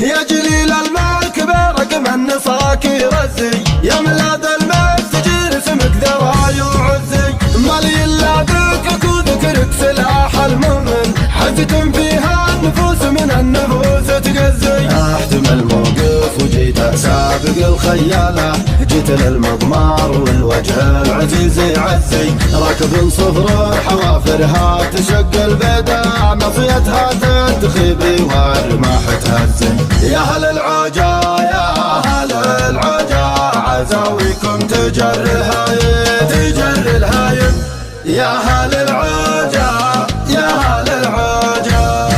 يا جليل الملك برقم النصاك يرزي، يا ملاذ المستجير اسمك ذراي وعزي، مالي الا ذكرك وذكرك سلاح المؤمن، حزة فيها النفوس من النفوس تقزي. احتمل موقف وجيت اسابق الخيالة، جيت للمضمار والوجه العزيز يعزي، راكب صفر حوافرها تشق البيداء، نصيتها تنتخي والرماح تهزي. يا هل العجا يا هل العجا، عزاويكم تجر الهايم تجر الهايم، يا هل العجا يا هل العجا.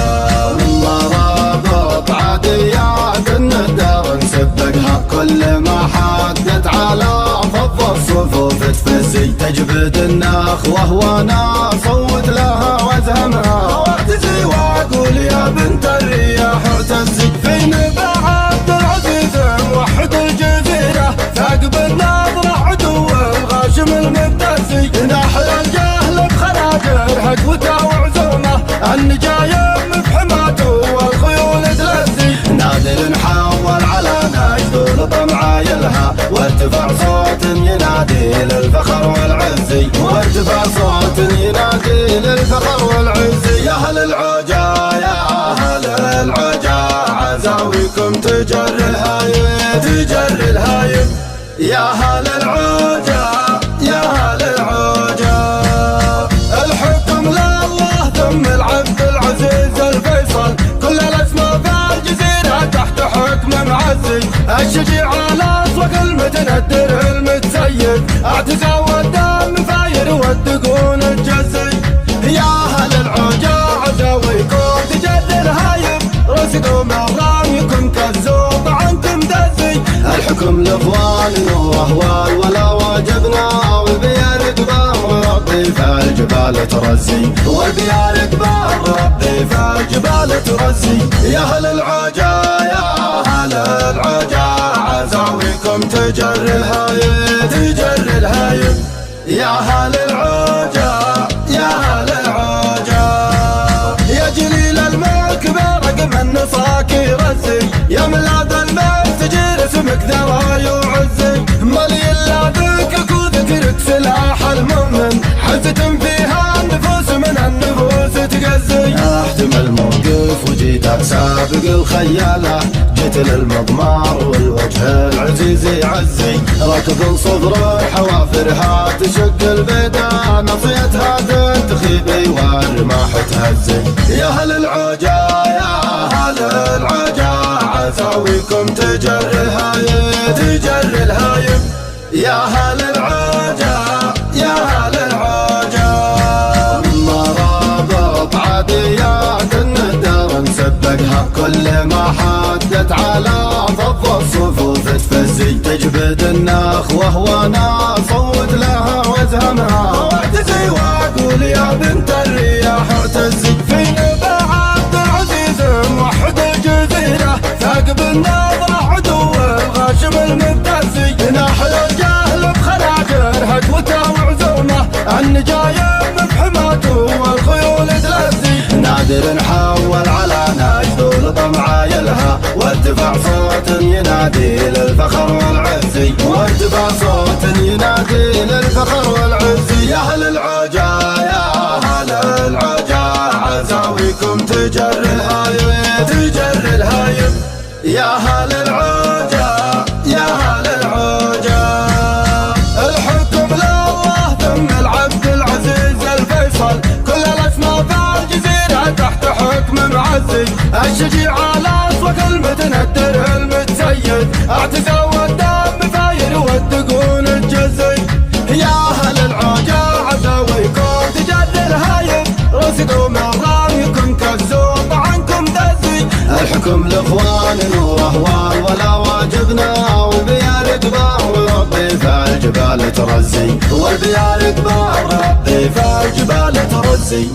مرابط عاديات الندر نسبقها، كل ما حدت على فض الصفوف تفزي، تجبد النخوة وانا صوت لها وازهمها، واعتزي واقول يا بنت الرياح اعتزي. في نبع عبد العزيز موحد الجزيرة، ثاقب الناظرة عدو الغاشم المبتزي، ناحي الجهل بخناجر هقوته وعزومه، النجايم بحماته والخيول تلزي. نادر حول على نجد طمع يلها، وارتفع صوت ينادي للفخر والعزي، وارتفع صوت ينادي للفخر والعزي. يا هل العجا يا هل العجا، عزاويكم تجر الهايم تجر الهايم، يا هل العجا يا هل العجا. الحكم لله ثم العبد العزيز الفيصل، كل الاسماء في الجزيرة تحت حكم معزي، الشجيع على اصوك المتندر المتسيد، اعتزى والدم فاير والدقون الجزي. يا هل العجا عزاويكم تجر الهايم، رصدوا مغاميكم كالزوط عنكم دزي، الحكم لاخوان واهوال ولا واجبنا، والبيار كبار ربي فالجبال ترزي، والبيار كبار ربي فالجبال ترزي. يا هل العجا يا هل العجا، عزاويكم تجر الهايم تجر الهايم، يا هل العجا يا هل العجا. يا جليل الملك برقم النصاك يرزي، يا ملاذ المستجير اسمك ذراي وعزي، مالي الا ذكرك وذكرك سلاح المؤمن، حزة فيها النفوس من النفوس تقزي. احتمل موقف وجيت اسابق الخيالة، جيت للمضمار والوجه العزيز يعزي، راكب صدر حوافرها تشق البيداء، نصيتها تنتخي والرماح تهزي. يا هل العجا يا هل العجا، عزاويكم تجر الهايم تجر الهايم، يا هل العجا يا هل العجا. مرابط عاديات الندر نسبقها، كل ما حدت على فض الصفوف تفزي، تجبد النخوة وانا صوت لها وازهمها، واعتزي واقول يا بنت الرياح اعتزي. في نبع عبد العزيز موحد الجزيرة، ثاقب الناظرة عدو الغاشم المبتزي، ناحي الجهل بخناجر هقوته وعزومه، النجايم بحماته والخيول تلزي. نادر حول على نجد طمع يلها، وارتفع صوت ينادي للفخر والعزي، وارتفع صوت ينادي للفخر والعزي. يا هل العجا يا هل العجا، عزاويكم تجر الهايم تجر الهايم، يا هل العجا يا هل العجا. الحكم لله ثم العبد العزيز الفيصل، كل الاسماء في الجزيرة تحت حكم معزي، الشجيع على اصوك المتندر المتسيد، اعتزى والدم فاير والدقون الجزي. يا هل العجا عزاويكم تجر الهايم، رصدوا مغاميكم كالزوط عنكم دزي، الحكم لاخوان واهوال ولا واجبنا، والبيار كبار وربي فالجبال ترزي، والبيار كبار ربي فالجبال ترزي.